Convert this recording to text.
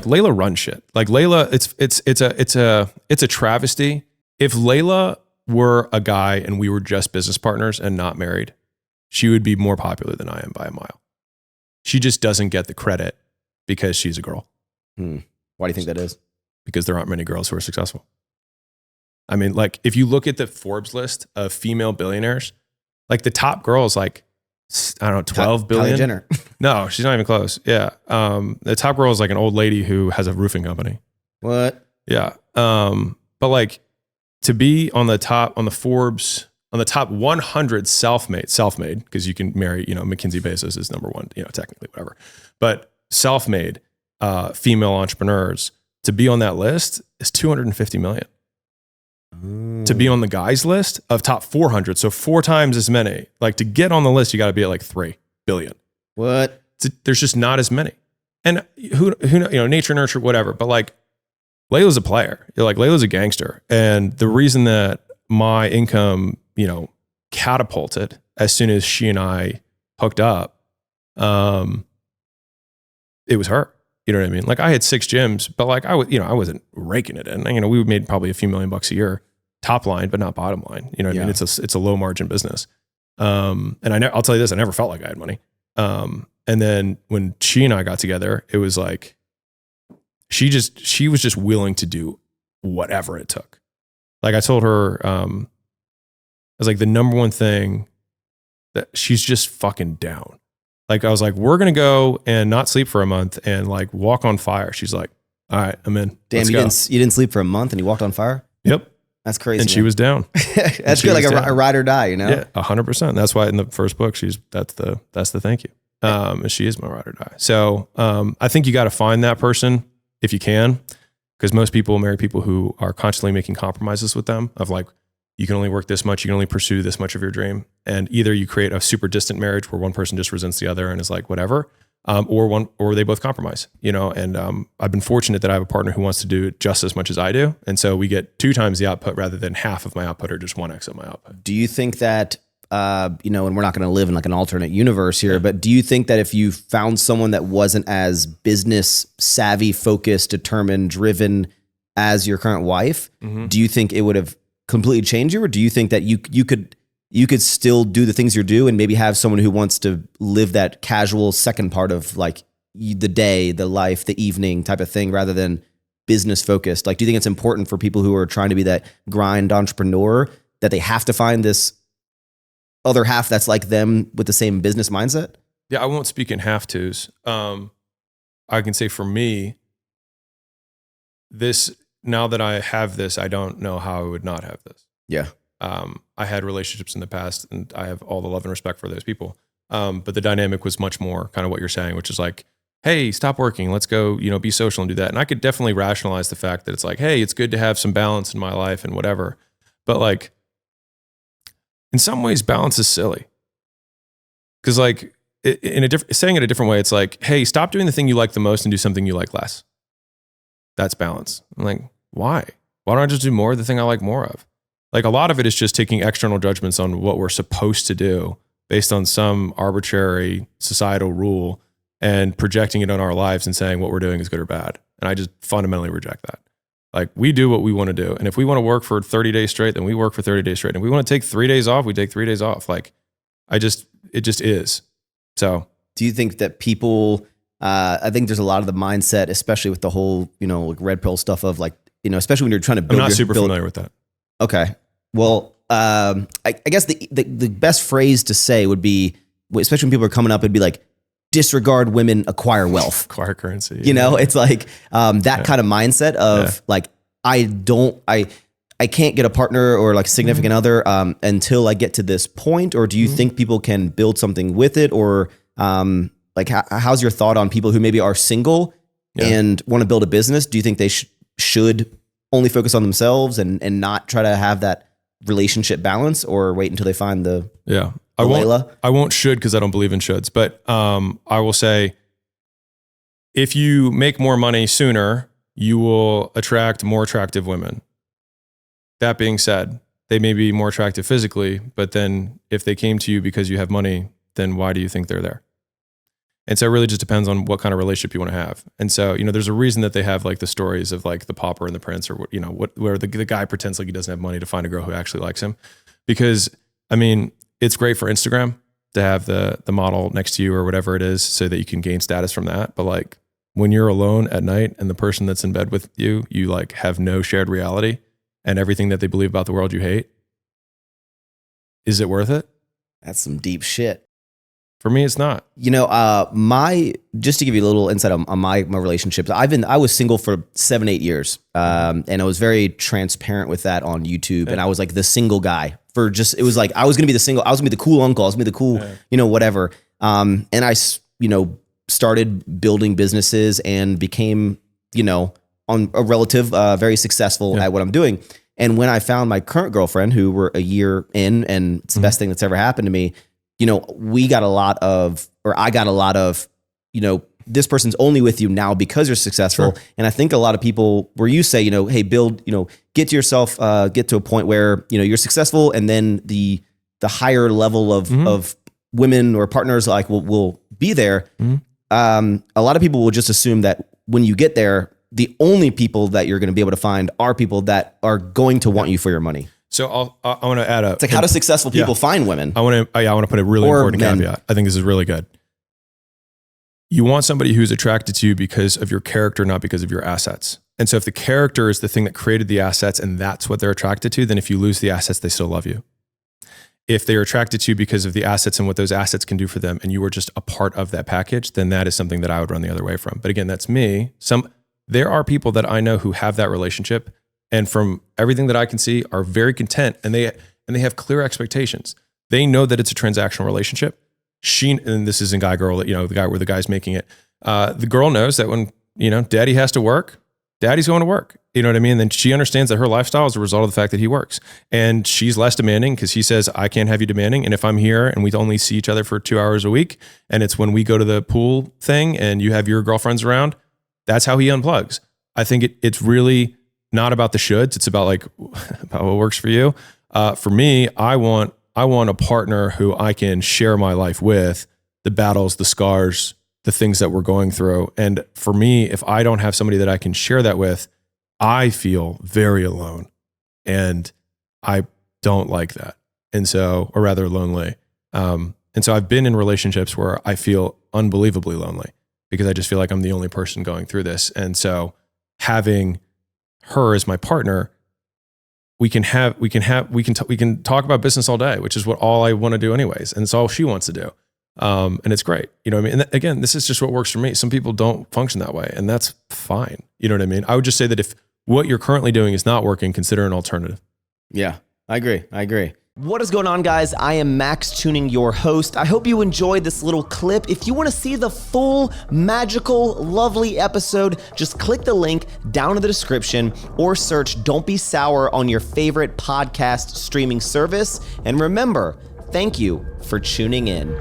Layla runs shit. Like Layla, it's a travesty. If Layla were a guy and we were just business partners and not married, she would be more popular than I am by a mile. She just doesn't get the credit because she's a girl. Why do you think that is? Because there aren't many girls who are successful. I mean, like if you look at the Forbes list of female billionaires, like the top girl is like, I don't know, 12 billion. Kylie Jenner. No, she's not even close. Yeah. The top girl is like an old lady who has a roofing company. What? Yeah. But like to be on the top on the top 100 self-made, because you can marry, Mackenzie Bezos is number one, technically, whatever. But self-made female entrepreneurs, to be on that list is 250 million. To be on the guys list of top 400, so 4 times as many. Like to get on the list, you got to be at like 3 billion. What? There's just not as many. And who nature, nurture, whatever. But like Layla's a player. Layla's a gangster. And the reason that my income, catapulted as soon as she and I hooked up, it was her. You know what I mean? Like I had 6 gyms, but like I wasn't raking it in. We made probably a few million bucks a year, top line, but not bottom line. You know what I mean? It's a low margin business. And I'll tell you this, I never felt like I had money. And then when she and I got together, it was like, she was just willing to do whatever it took. Like I told her, I was like, the number one thing that she's just fucking down. Like I was like, we're going to go and not sleep for a month and like walk on fire. She's like, all right, I'm in. Damn, you didn't sleep for a month and you walked on fire? Yep. That's crazy. And she was down. That's good. Like a ride or die, Yeah, 100%. That's why in the first book, that's the thank you. And she is my ride or die. So I think you got to find that person if you can, because most people marry people who are constantly making compromises with them of like, you can only work this much, you can only pursue this much of your dream. And either you create a super distant marriage where one person just resents the other and is like, whatever, or they both compromise, and I've been fortunate that I have a partner who wants to do just as much as I do. And so we get 2 times the output rather than half of my output or just 1x of my output. Do you think that, and we're not going to live in like an alternate universe here, but do you think that if you found someone that wasn't as business savvy, focused, determined, driven as your current wife, do you think it would have completely changed you? Or do you think that you could still do the things you do and maybe have someone who wants to live that casual second part of like the day, the life, the evening type of thing rather than business focused? Like, do you think it's important for people who are trying to be that grind entrepreneur that they have to find this other half that's like them with the same business mindset? Yeah, I won't speak in have tos. I can say for me, now that I have this, I don't know how I would not have this. Yeah. I had relationships in the past and I have all the love and respect for those people. But the dynamic was much more kind of what you're saying, which is like, hey, stop working. Let's go, be social and do that. And I could definitely rationalize the fact that it's like, hey, it's good to have some balance in my life and whatever. But like, in some ways, balance is silly. Because like, saying it a different way, it's like, hey, stop doing the thing you like the most and do something you like less. That's balance. I'm like, why? Why don't I just do more of the thing I like more of? Like a lot of it is just taking external judgments on what we're supposed to do based on some arbitrary societal rule and projecting it on our lives and saying what we're doing is good or bad. And I just fundamentally reject that. Like we do what we want to do. And if we want to work for 30 days straight, then we work for 30 days straight. And if we want to take 3 days off, we take 3 days off. Like it just is. So do you think that people, I think there's a lot of the mindset, especially with the whole, like red pill stuff of like, especially when you're trying to build. I'm not super familiar with that. Okay. Well, I guess the best phrase to say would be, especially when people are coming up, it'd be like, disregard women, acquire wealth. Acquire currency. It's like that kind of mindset of like, I can't get a partner or like significant other until I get to this point. Or do you think people can build something with it? Or like, how's your thought on people who maybe are single and want to build a business? Do you think they should only focus on themselves and not try to have that relationship balance, or wait until they find the I Layla? won't should because I don't believe in shoulds, but I will say if you make more money sooner, you will attract more attractive women. That being said, they may be more attractive physically, but then if they came to you because you have money, then why do you think they're there? And so it really just depends on what kind of relationship you want to have. And so, there's a reason that they have like the stories of like the pauper and the prince, or where the guy pretends like he doesn't have money to find a girl who actually likes him. Because it's great for Instagram to have the model next to you or whatever it is, so that you can gain status from that. But like when you're alone at night and the person that's in bed with you, you like have no shared reality, and everything that they believe about the world you hate, is it worth it? That's some deep shit. For me, it's not. Just to give you a little insight on my relationships, I was single for 7-8 years. And I was very transparent with that on YouTube. And I was like the single guy it was like, I was going to be the cool uncle. I was going to be the cool, whatever. And I, started building businesses and became, on a relative, very successful at what I'm doing. And when I found my current girlfriend, who we're a year in, and it's the best thing that's ever happened to me, I got a lot of, this person's only with you now because you're successful. Sure. And I think a lot of people, where you say, hey, build, get to yourself, get to a point where, you're successful. And then the higher level of women or partners like will be there. A lot of people will just assume that when you get there, the only people that you're going to be able to find are people that are going to want you for your money. So I want to add it's like, how do successful people find women? I want to put a really important caveat. I think this is really good. You want somebody who's attracted to you because of your character, not because of your assets. And so if the character is the thing that created the assets and that's what they're attracted to, then if you lose the assets, they still love you. If they're attracted to you because of the assets and what those assets can do for them, and you were just a part of that package, then that is something that I would run the other way from. But again, that's me. There are people that I know who have that relationship, and from everything that I can see, are very content, and they have clear expectations. They know that it's a transactional relationship. And this isn't guy girl, the guy where the guy's making it. The girl knows that when, daddy has to work, daddy's going to work. You know what I mean? Then she understands that her lifestyle is a result of the fact that he works. And she's less demanding because he says, I can't have you demanding. And if I'm here and we only see each other for 2 hours a week, and it's when we go to the pool thing and you have your girlfriends around, that's how he unplugs. I think it's really not about the shoulds. It's about about what works for you. For me, I want a partner who I can share my life with, the battles, the scars, the things that we're going through. And for me, if I don't have somebody that I can share that with, I feel very alone, and I don't like that. And so, or rather lonely. And so I've been in relationships where I feel unbelievably lonely because I just feel like I'm the only person going through this. And so having her as my partner, we can talk about business all day, which is all I want to do anyways. And it's all she wants to do. And it's great. You know what I mean? And again, this is just what works for me. Some people don't function that way, and that's fine. You know what I mean? I would just say that if what you're currently doing is not working, consider an alternative. Yeah, I agree. What is going on, guys? I am Max Tuning, your host. I hope you enjoyed this little clip. If you want to see the full, magical, lovely episode, just click the link down in the description or search Don't Be Sour on your favorite podcast streaming service. And remember, thank you for tuning in.